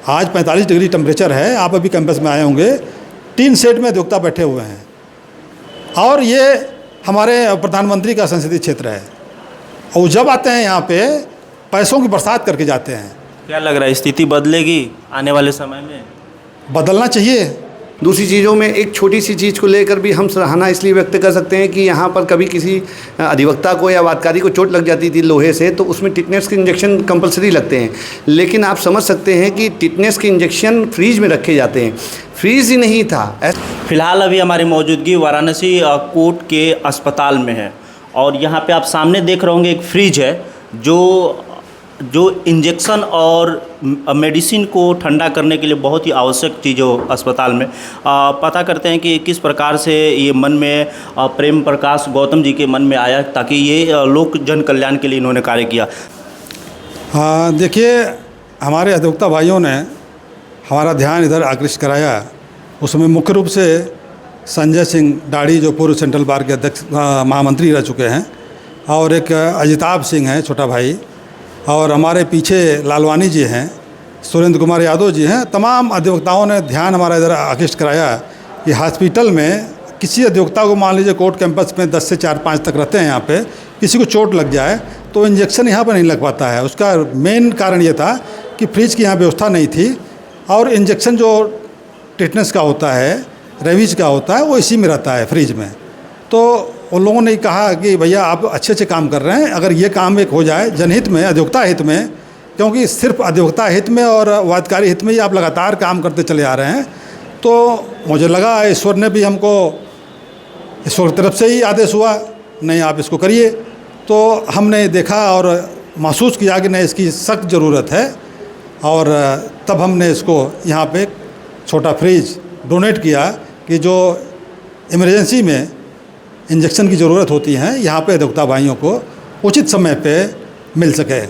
आज 45 degree temperature है, आप अभी कैंपस में आए होंगे, टीन शेड में अधिवक्ता बैठे हुए हैं और ये हमारे प्रधानमंत्री का संसदीय क्षेत्र है और जब आते हैं यहाँ पे पैसों की बरसात करके जाते हैं। क्या लग रहा है स्थिति बदलेगी आने वाले समय में? बदलना चाहिए। दूसरी चीज़ों में एक छोटी सी चीज़ को लेकर भी हम सराहना इसलिए व्यक्त कर सकते हैं कि यहाँ पर कभी किसी अधिवक्ता को या वादकारी को चोट लग जाती थी लोहे से, तो उसमें टिटनेस के इंजेक्शन कंपलसरी लगते हैं, लेकिन आप समझ सकते हैं कि टिटनेस के इंजेक्शन फ्रीज में रखे जाते हैं, फ्रीज ही नहीं था। फिलहाल अभी हमारी मौजूदगी वाराणसी कोर्ट के अस्पताल में है और यहाँ पे आप सामने देख रहे होंगे एक फ्रिज है जो इंजेक्शन और मेडिसिन को ठंडा करने के लिए बहुत ही आवश्यक चीज़ हो अस्पताल में। पता करते हैं कि किस प्रकार से ये मन में प्रेम प्रकाश गौतम जी के मन में आया ताकि ये लोक जन कल्याण के लिए इन्होंने कार्य किया। हाँ, देखिए हमारे अधिवक्ता भाइयों ने हमारा ध्यान इधर आकृष्ट कराया। उसमें मुख्य रूप से संजय सिंह दाढ़ी जो पूर्व सेंट्रल बार के अध्यक्ष महामंत्री रह चुके हैं और एक अजिताभ सिंह हैं छोटा भाई, और हमारे पीछे लालवानी जी हैं, सुरेंद्र कुमार यादव जी हैं। तमाम अधिवक्ताओं ने ध्यान हमारा इधर आकृष्ट कराया कि हॉस्पिटल में किसी अधिवक्ता को मान लीजिए कोर्ट कैंपस में 10 से 4-5 तक रहते हैं, यहाँ पे किसी को चोट लग जाए तो इंजेक्शन यहाँ पर नहीं लग पाता है। उसका मेन कारण ये था कि फ्रिज की यहाँ व्यवस्था नहीं थी और इंजेक्शन जो टिटनेस का होता है, रेबीज का होता है, वो इसी में रहता है फ्रिज में। तो उन लोगों ने कहा कि भैया आप अच्छे अच्छे काम कर रहे हैं, अगर ये काम एक हो जाए जनहित में, अधिवक्ता हित में, क्योंकि सिर्फ अधिवक्ता हित में और वादकारी हित में ही आप लगातार काम करते चले आ रहे हैं, तो मुझे लगा ईश्वर ने भी हमको, ईश्वर की तरफ से ही आदेश हुआ, नहीं आप इसको करिए। तो हमने देखा और महसूस किया कि नहीं इसकी सख्त ज़रूरत है और तब हमने इसको यहाँ पे छोटा फ्रिज डोनेट किया कि जो इमरजेंसी में इंजेक्शन की ज़रूरत होती है यहाँ पे अधिवक्ता भाइयों को उचित समय पे मिल सके।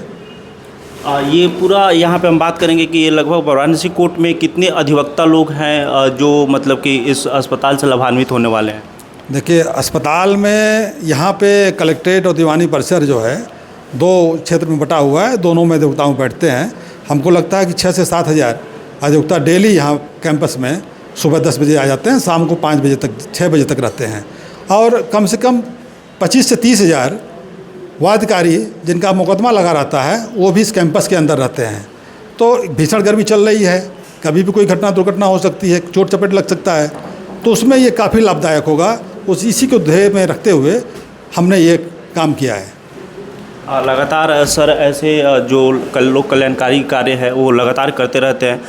ये पूरा यहाँ पे हम बात करेंगे कि ये लगभग वाराणसी कोर्ट में कितने अधिवक्ता लोग हैं जो मतलब कि इस अस्पताल से लाभान्वित होने वाले हैं? देखिए अस्पताल में यहाँ पे कलेक्ट्रेट और दीवानी परिसर जो है 2 क्षेत्र में बटा हुआ है, दोनों में अधिवक्ताओं बैठते हैं। हमको लगता है कि 6 से 7 हज़ार अधिवक्ता डेली यहाँ कैंपस में सुबह 10 बजे आ जाते हैं, शाम को 5 बजे तक 6 बजे तक रहते हैं और कम से कम 25 से 30 हज़ार वादकारी जिनका मुकदमा लगा रहता है वो भी इस कैंपस के अंदर रहते हैं। तो भीषण गर्मी चल रही है, कभी भी कोई घटना दुर्घटना हो सकती है, चोट चपेट लग सकता है, तो उसमें ये काफ़ी लाभदायक होगा। इसी को ध्येय में रखते हुए हमने ये काम किया है। लगातार सर ऐसे जो लोक कल्याणकारी कार्य है वो लगातार करते रहते हैं।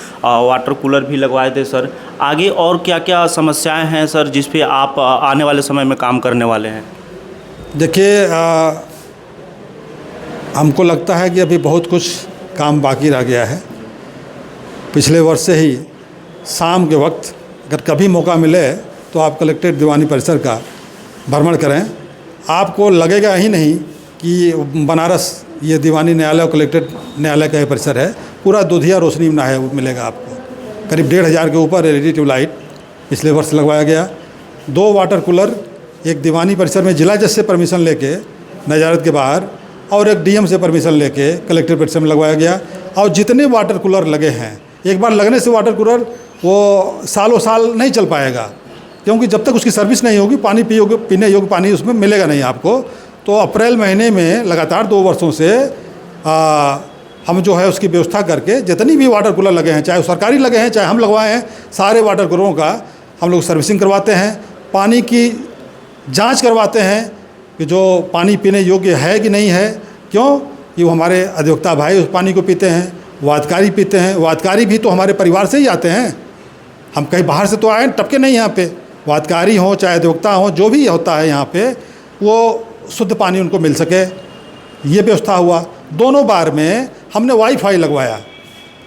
वाटर कूलर भी लगवाए थे सर। आगे और क्या क्या समस्याएं हैं सर जिस पे आप आने वाले समय में काम करने वाले हैं? देखिए हमको लगता है कि अभी बहुत कुछ काम बाकी रह गया है। पिछले वर्ष से ही शाम के वक्त अगर कभी मौका मिले तो आप कलेक्ट्रेट दीवानी परिसर का भ्रमण करें, आपको लगेगा ही नहीं कि बनारस ये दीवानी न्यायालय और कलेक्ट्रेट न्यायालय का ये परिसर है। पूरा दुधिया रोशनी में है मिलेगा आपको। करीब 1,500 के ऊपर एलईडी ट्यूबलाइट पिछले वर्ष लगवाया गया। 2 वाटर कूलर, एक दीवानी परिसर में जिला जज से परमिशन लेके नजारत के बाहर और एक डीएम से परमिशन लेके कलेक्ट्रेट परिसर में लगवाया गया। और जितने वाटर कूलर लगे हैं, एक बार लगने से वाटर कूलर वो सालों साल नहीं चल पाएगा, क्योंकि जब तक उसकी सर्विस नहीं होगी पानी पीने योग्य पानी उसमें मिलेगा नहीं आपको। तो अप्रैल महीने में लगातार 2 वर्षों से हम जो है उसकी व्यवस्था करके जितनी भी वाटर कूलर लगे हैं, चाहे वो सरकारी लगे हैं चाहे हम लगवाए हैं, सारे वाटर कूलरों का हम लोग सर्विसिंग करवाते हैं, पानी की जांच करवाते हैं कि जो पानी पीने योग्य है कि नहीं है। क्यों? कि वो हमारे अधिवक्ता भाई उस पानी को पीते हैं, वादकारी पीते हैं। वादकारी भी तो हमारे परिवार से ही आते हैं, हम कहीं बाहर से तो आए टपके नहीं। यहाँ पे वादकारी हों चाहे अधिवक्ता हों, जो भी होता है यहाँ पे वो शुद्ध पानी उनको मिल सके, ये व्यवस्था हुआ। दोनों बार में हमने वाईफाई लगवाया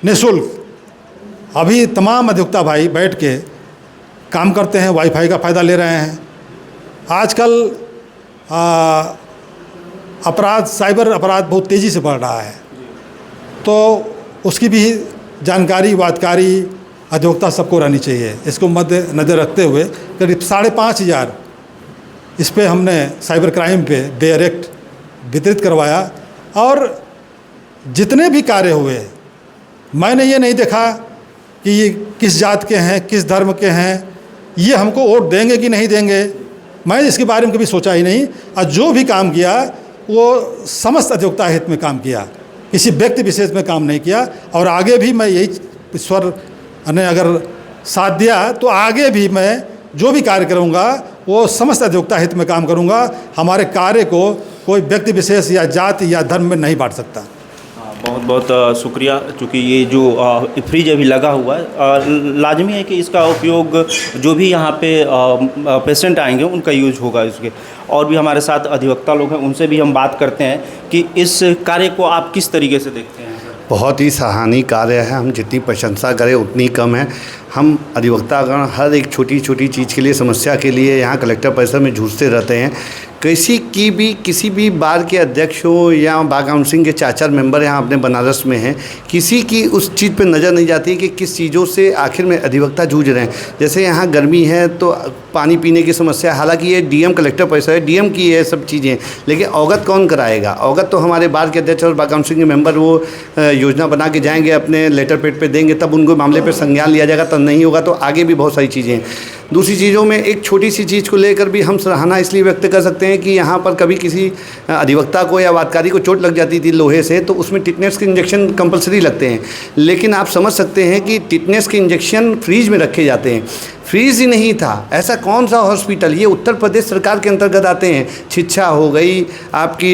निःशुल्क। अभी तमाम अधिवक्ता भाई बैठ के काम करते हैं, वाईफाई का फ़ायदा ले रहे हैं। आजकल अपराध, साइबर अपराध बहुत तेज़ी से बढ़ रहा है, तो उसकी भी जानकारी वादकारी अधिवक्ता सबको रहनी चाहिए। इसको मद्देनज़र रखते हुए करीब 5,500 इस पे हमने साइबर क्राइम पे बेयर एक्ट वितरित करवाया और जितने भी कार्य हुए मैंने ये नहीं देखा कि ये किस जात के हैं, किस धर्म के हैं, ये हमको वोट देंगे कि नहीं देंगे, मैं इसके बारे में कभी सोचा ही नहीं। और जो भी काम किया वो समस्त अधिवक्ता हित में काम किया, किसी व्यक्ति विशेष में काम नहीं किया। और आगे भी मैं यही, ईश्वर ने अगर साथ दिया तो आगे भी मैं जो भी कार्य करूँगा वो समस्त अधिवक्ता हित में काम करूँगा। हमारे कार्य को कोई व्यक्ति विशेष या जाति या धर्म में नहीं बांट सकता। बहुत बहुत शुक्रिया। चूँकि ये जो फ्रिज अभी लगा हुआ है, लाजमी है कि इसका उपयोग जो भी यहाँ पे पेशेंट आएंगे उनका यूज होगा इसके। और भी हमारे साथ अधिवक्ता लोग हैं, उनसे भी हम बात करते हैं कि इस कार्य को आप किस तरीके से देखते हैं। बहुत ही सराहनीय कार्य है, हम जितनी प्रशंसा करें उतनी कम है। हम अधिवक्तागण हर एक छोटी छोटी चीज़ के लिए, समस्या के लिए यहाँ कलेक्टर परिसर में जूझते रहते हैं। किसी भी बार के अध्यक्ष हो या बार काउंसिल के 4 मेंबर यहाँ अपने बनारस में हैं, किसी की उस चीज़ पे नज़र नहीं जाती कि किस चीज़ों से आखिर में अधिवक्ता जूझ रहे हैं। जैसे यहाँ गर्मी है तो पानी पीने की समस्या, हालांकि ये डीएम कलेक्टर परिसर है, डीएम की ये सब चीज़ें, लेकिन अवगत कौन कराएगा? अवगत तो हमारे बार के अध्यक्ष और बार काउंसिल के मेंबर वो योजना बना के जाएंगे, अपने लेटर पेड पे देंगे, तब उनको मामले पर संज्ञान लिया जाएगा। तब नहीं होगा तो आगे भी बहुत सारी चीज़ें हैं। दूसरी चीज़ों में एक छोटी सी चीज़ को लेकर भी हम सराहना इसलिए व्यक्त कर सकते हैं कि यहाँ पर कभी किसी अधिवक्ता को या वादकारी को चोट लग जाती थी लोहे से, तो उसमें टिटनेस के इंजेक्शन कंपलसरी लगते हैं। लेकिन आप समझ सकते हैं कि टिटनेस के इंजेक्शन फ्रीज में रखे जाते हैं। फ्रीज ही नहीं था, ऐसा कौन सा हॉस्पिटल, ये उत्तर प्रदेश सरकार के अंतर्गत आते हैं। शिक्षा हो गई, आपकी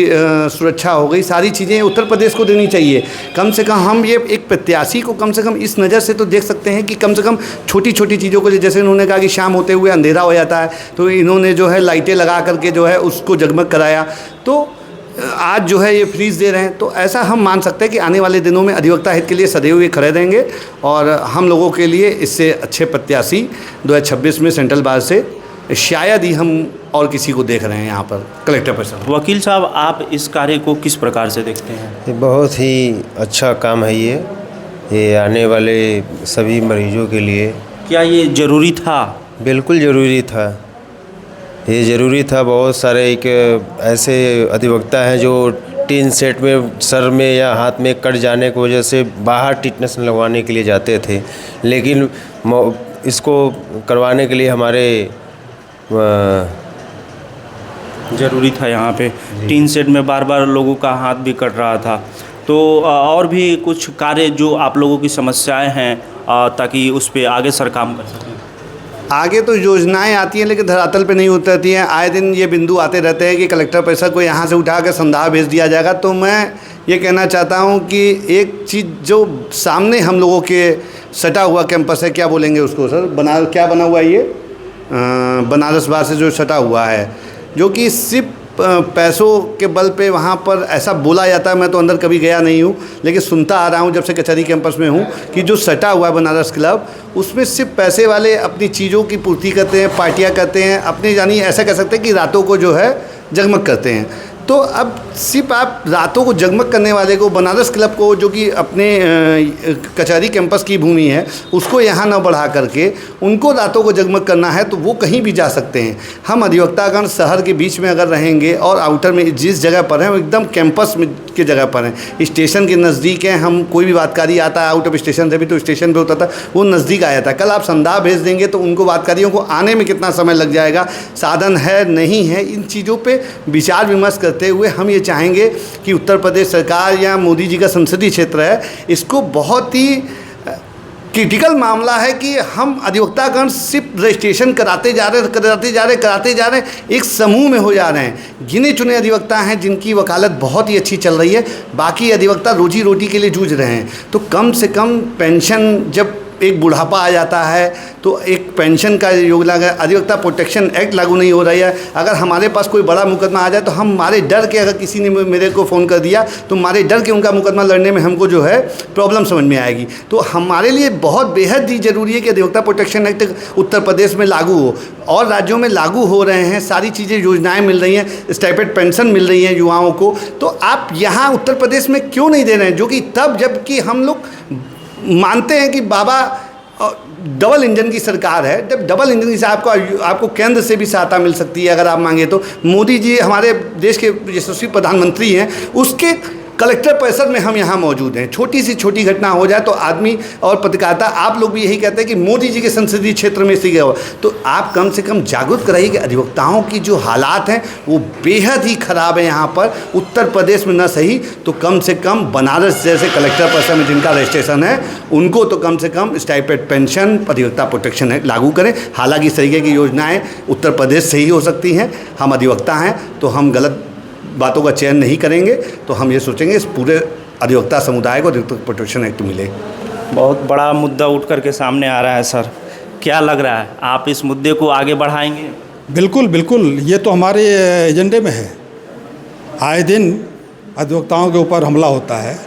सुरक्षा हो गई, सारी चीज़ें उत्तर प्रदेश को देनी चाहिए। कम से कम हम ये एक प्रत्याशी को कम से कम इस नज़र से तो देख सकते हैं कि कम से कम छोटी छोटी चीज़ों को, जैसे उन्होंने कहा कि शाम होते हुए अंधेरा हो जाता है, तो इन्होंने जो है लाइटें लगा करके जो है उसको जगमग कराया, तो आज जो है ये फ्रीज दे रहे हैं। तो ऐसा हम मान सकते हैं कि आने वाले दिनों में अधिवक्ता हित के लिए सदैव ये खड़े रहेंगे और हम लोगों के लिए इससे अच्छे प्रत्याशी 2026 में सेंट्रल बार से शायद ही हम और किसी को देख रहे हैं यहाँ पर कलेक्टर परिसर। वकील साहब, आप इस कार्य को किस प्रकार से देखते हैं? ये बहुत ही अच्छा काम है ये आने वाले सभी मरीजों के लिए। क्या ये ज़रूरी था? बिल्कुल ज़रूरी था, ये ज़रूरी था। बहुत सारे एक ऐसे अधिवक्ता हैं जो टीन सेट में सर में या हाथ में कट जाने की वजह से बाहर टिटनेस लगवाने के लिए जाते थे, लेकिन इसको करवाने के लिए हमारे ज़रूरी था। यहाँ पे टीन सेट में बार बार लोगों का हाथ भी कट रहा था। तो और भी कुछ कार्य जो आप लोगों की समस्याएं हैं, ताकि उस पर आगे सर काम कर सकें। आगे तो योजनाएं आती हैं लेकिन धरातल पे नहीं उतरती हैं। आए दिन ये बिंदु आते रहते हैं कि कलेक्टर परिसर को यहाँ से उठा कर संधार भेज दिया जाएगा। तो मैं ये कहना चाहता हूँ कि एक चीज़ जो सामने हम लोगों के सटा हुआ कैंपस है, क्या बोलेंगे उसको सर, क्या बना हुआ है ये बनारस बार से जो सटा हुआ है, जो कि सिर्फ पैसों के बल पे वहाँ पर ऐसा बोला जाता है। मैं तो अंदर कभी गया नहीं हूँ, लेकिन सुनता आ रहा हूँ जब से कचहरी कैंपस में हूँ कि जो सटा हुआ है बनारस क्लब, उसमें सिर्फ पैसे वाले अपनी चीज़ों की पूर्ति करते हैं, पार्टियाँ करते हैं, अपने यानी ऐसा कह सकते हैं कि रातों को जो है जगमग करते हैं। तो अब सिर्फ आप रातों को जगमग करने वाले को, बनारस क्लब को, जो कि अपने कचहरी कैंपस की भूमि है, उसको यहाँ न बढ़ा करके उनको रातों को जगमग करना है तो वो कहीं भी जा सकते हैं। हम अधिवक्तागण शहर के बीच में अगर रहेंगे और आउटर में जिस जगह पर हैं वो एकदम कैंपस में की जगह पर हैं, स्टेशन के नज़दीक हैं। हम कोई भी वादकारी आता है आउट ऑफ स्टेशन से भी तो स्टेशन पर होता था, वो नज़दीक आया था। कल आप संधा भेज देंगे तो उनको वादकारियों को आने में कितना समय लग जाएगा, साधन है नहीं है, इन चीज़ों पर विचार विमर्श करते हुए हम ये चाहेंगे कि उत्तर प्रदेश सरकार या मोदी जी का संसदीय क्षेत्र है, इसको बहुत ही क्रिटिकल मामला है कि हम अधिवक्तागण सिर्फ रजिस्ट्रेशन कराते जा रहे हैं, एक समूह में हो जा रहे हैं। गिने चुने अधिवक्ता हैं जिनकी वकालत बहुत ही अच्छी चल रही है, बाकी अधिवक्ता रोजी रोटी के लिए जूझ रहे हैं। तो कम से कम पेंशन, जब एक बुढ़ापा आ जाता है तो एक पेंशन का योजना है। अधिवक्ता प्रोटेक्शन एक्ट लागू नहीं हो रही है। अगर हमारे पास कोई बड़ा मुकदमा आ जाए तो हम हमारे डर के, अगर किसी ने मेरे को फ़ोन कर दिया तो हमारे डर के उनका मुकदमा लड़ने में हमको जो है प्रॉब्लम समझ में आएगी। तो हमारे लिए बहुत बेहद ही ज़रूरी है कि अधिवक्ता प्रोटेक्शन एक्ट उत्तर प्रदेश में लागू हो, और राज्यों में लागू हो रहे हैं, सारी चीज़ें योजनाएँ मिल रही हैं, स्टाइपेंड पेंशन मिल रही हैं युवाओं को। तो आप यहाँ उत्तर प्रदेश में क्यों नहीं दे रहे हैं, जो कि तब जबकि हम लोग मानते हैं कि बाबा डबल इंजन की सरकार है। जब डबल इंजन की आपको केंद्र से भी सहायता मिल सकती है अगर आप मांगे तो। मोदी जी हमारे देश के यशस्वी प्रधानमंत्री हैं, उसके कलेक्टर परिसर में हम यहाँ मौजूद हैं। छोटी सी छोटी घटना हो जाए तो आदमी और पत्रकारिता, आप लोग भी यही कहते हैं कि मोदी जी के संसदीय क्षेत्र में इसी गया, तो आप कम से कम जागरूक कराइए कि अधिवक्ताओं की जो हालात हैं वो बेहद ही ख़राब है यहाँ पर। उत्तर प्रदेश में न सही तो कम से कम बनारस जैसे कलेक्टर परिसर में जिनका रजिस्ट्रेशन है उनको तो कम से कम स्टाइपेंड पेंशन, अधिवक्ता प्रोटेक्शन एक्ट लागू करें। हालांकि इस तरीके की योजनाएं उत्तर प्रदेश से ही हो सकती हैं। हम अधिवक्ता हैं तो हम गलत बातों का चयन नहीं करेंगे, तो हम ये सोचेंगे इस पूरे अधिवक्ता समुदाय को अधिवक्ता प्रोटेक्शन एक्ट मिले। बहुत बड़ा मुद्दा उठ कर के सामने आ रहा है सर, क्या लग रहा है आप इस मुद्दे को आगे बढ़ाएंगे? बिल्कुल बिल्कुल, ये तो हमारे एजेंडे में है। आए दिन अधिवक्ताओं के ऊपर हमला होता है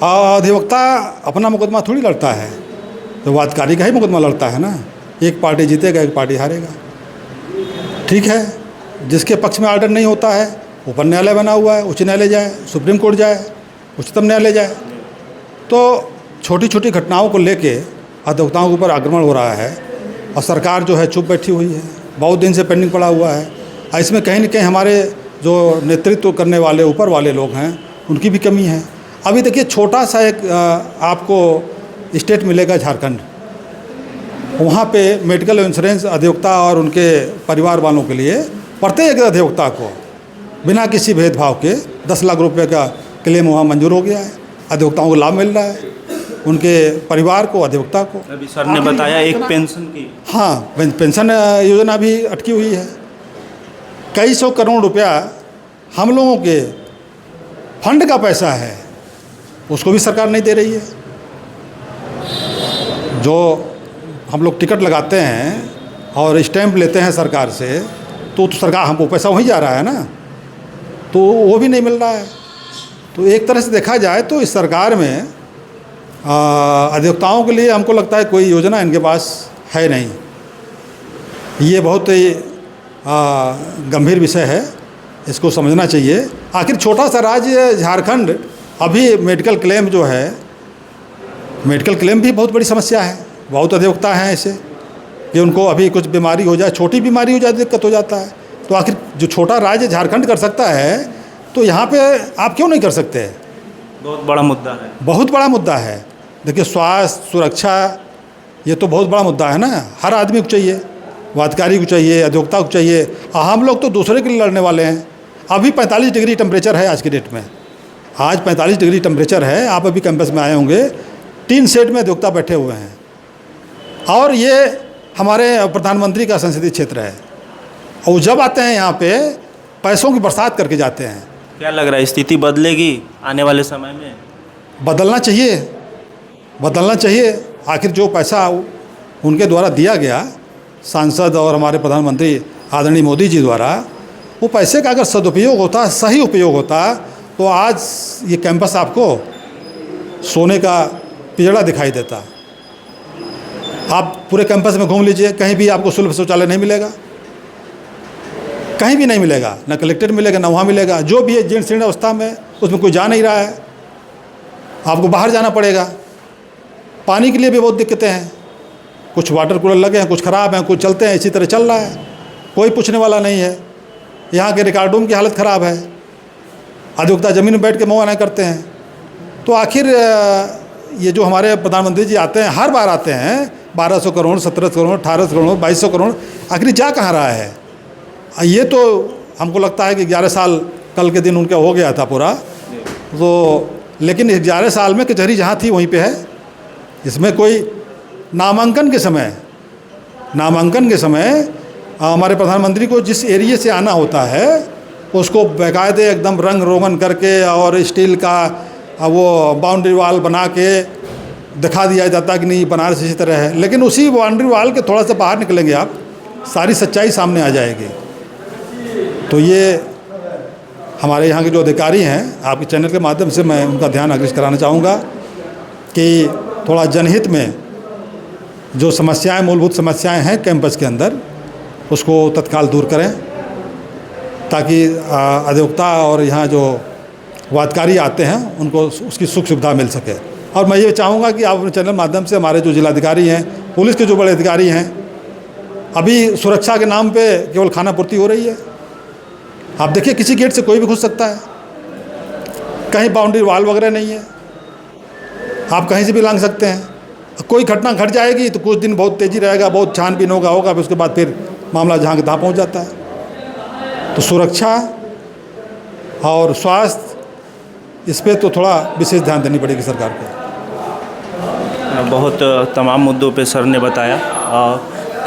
और अधिवक्ता अपना मुकदमा थोड़ी लड़ता है, तो वादकारी का ही मुकदमा लड़ता है ना। एक पार्टी जीतेगा, एक पार्टी हारेगा। ठीक है, जिसके पक्ष में आर्डर नहीं होता है, ऊपर न्यायालय बना हुआ है, उच्च न्यायालय जाए, सुप्रीम कोर्ट जाए, उच्चतम न्यायालय जाए। तो छोटी छोटी घटनाओं को लेके अधिवक्ताओं के ऊपर आक्रमण हो रहा है और सरकार जो है चुप बैठी हुई है, बहुत दिन से पेंडिंग पड़ा हुआ है। और इसमें कहीं न कहीं हमारे जो नेतृत्व करने वाले ऊपर वाले लोग हैं उनकी भी कमी है। अभी देखिए, छोटा सा एक आपको स्टेट मिलेगा झारखंड, वहाँ पे मेडिकल इंश्योरेंस अधिवक्ता और उनके परिवार वालों के लिए प्रत्येक अधिवक्ता को बिना किसी भेदभाव के 10 लाख रुपए का क्लेम वहाँ मंजूर हो गया है। अधिवक्ताओं को लाभ मिल रहा है, उनके परिवार को, अधिवक्ता को। अभी सर ने बताया एक पेंशन की, हाँ, पेंशन योजना भी अटकी हुई है। कई सौ करोड़ रुपया हम लोगों के फंड का पैसा है, उसको भी सरकार नहीं दे रही है। जो हम लोग टिकट लगाते हैं और स्टैंप लेते हैं सरकार से, तो सरकार हमको पैसा वहीं जा रहा है ना, तो वो भी नहीं मिल रहा है। तो एक तरह से देखा जाए तो इस सरकार में अधिवक्ताओं के लिए हमको लगता है कोई योजना इनके पास है नहीं। ये बहुत ही गंभीर विषय है, इसको समझना चाहिए। आखिर छोटा सा राज्य झारखंड, अभी मेडिकल क्लेम जो है, मेडिकल क्लेम भी बहुत बड़ी समस्या है। बहुत अधिवक्ता हैं ऐसे कि उनको अभी कुछ बीमारी हो जाए, छोटी बीमारी हो जाए, दिक्कत हो जाता है। तो आखिर जो छोटा राज्य झारखंड कर सकता है, तो यहाँ पे आप क्यों नहीं कर सकते? बहुत बड़ा मुद्दा है, बहुत बड़ा मुद्दा है। देखिए, स्वास्थ्य सुरक्षा ये तो बहुत बड़ा मुद्दा है ना। हर आदमी को चाहिए, वादकारी को चाहिए, अधिवक्ता को चाहिए। हम लोग तो दूसरे के लिए लड़ने वाले हैं। अभी 45 डिग्री टेम्परेचर है आज की डेट में, आज 45 डिग्री टेम्परेचर है। आप अभी कैंपस में आए होंगे, 3 सेट में अधिवक्ता बैठे हुए हैं और ये हमारे प्रधानमंत्री का संसदीय क्षेत्र है। और जब आते हैं यहाँ पे पैसों की बरसात करके जाते हैं। क्या लग रहा है स्थिति बदलेगी आने वाले समय में? बदलना चाहिए, बदलना चाहिए। आखिर जो पैसा उनके द्वारा दिया गया, सांसद और हमारे प्रधानमंत्री आदरणीय मोदी जी द्वारा, वो पैसे का अगर सदुपयोग होता, सही उपयोग होता, तो आज ये कैंपस आपको सोने का पिजड़ा दिखाई देता। आप पूरे कैंपस में घूम लीजिए, कहीं भी आपको सुलभ शौचालय नहीं मिलेगा, कहीं भी नहीं मिलेगा। ना कलेक्टर मिलेगा, ना वहाँ मिलेगा। जो भी है जीर्ण शीर्ण अवस्था में, उसमें कोई जा नहीं रहा है, आपको बाहर जाना पड़ेगा। पानी के लिए भी बहुत दिक्कतें हैं, कुछ वाटर कूलर लगे हैं, कुछ ख़राब हैं, कुछ चलते हैं, इसी तरह चल रहा है, कोई पूछने वाला नहीं है। यहाँ के रिकॉर्ड रूम की हालत ख़राब है, अधिवक्ता ज़मीन में बैठ के मुआयना करते हैं। तो आखिर ये जो हमारे प्रधानमंत्री जी आते हैं, हर बार आते हैं, 1200 करोड़, 1700 करोड़, 1800 करोड़, 2200 करोड़, आखिर जा कहाँ रहा है? ये तो हमको लगता है कि 11 साल कल के दिन उनका हो गया था पूरा, तो लेकिन 11 साल में कचहरी जहाँ थी वहीं पे है। इसमें कोई नामांकन के समय हमारे प्रधानमंत्री को जिस एरिया से आना होता है उसको बाकायदे एकदम रंग रोगन करके और स्टील का वो बाउंड्री वाल बना के दिखा दिया जाता कि नहीं बनारस इसी तरह है। लेकिन उसी बाउंड्री वाल के थोड़ा सा बाहर निकलेंगे आप, सारी सच्चाई सामने आ जाएगी। तो ये हमारे यहाँ के जो अधिकारी हैं, आपके चैनल के माध्यम से मैं उनका ध्यान आकृष्ट कराना चाहूँगा कि थोड़ा जनहित में जो समस्याएं, मूलभूत समस्याएं हैं कैंपस के अंदर, उसको तत्काल दूर करें ताकि अधिवक्ता और यहाँ जो वादकारी आते हैं उनको उसकी सुख सुविधा मिल सके। और मैं ये चाहूँगा कि आप अपने चैनल माध्यम से हमारे जो जिलाधिकारी हैं, पुलिस के जो बड़े अधिकारी हैं, अभी सुरक्षा के नाम पे केवल खाना पूर्ति हो रही है। आप देखिए, किसी गेट से कोई भी घुस सकता है। कहीं बाउंड्री वाल वगैरह नहीं है, आप कहीं से भी लांघ सकते हैं। कोई घटना घट जाएगी तो कुछ दिन बहुत तेज़ी रहेगा, बहुत छानबीन होगा, फिर उसके बाद फिर मामला जहाँ के तहाँ पहुँच जाता है। तो सुरक्षा और स्वास्थ्य, इस पर तो थोड़ा विशेष ध्यान देनी पड़ेगी सरकार को। बहुत तमाम मुद्दों पे सर ने बताया।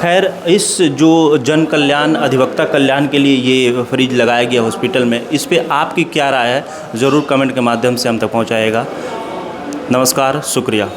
खैर, इस जो जन कल्याण अधिवक्ता कल्याण के लिए ये फ्रिज लगाया गया हॉस्पिटल में, इस पे आपकी क्या राय है, ज़रूर कमेंट के माध्यम से हम तक पहुंचाएगा। नमस्कार, शुक्रिया।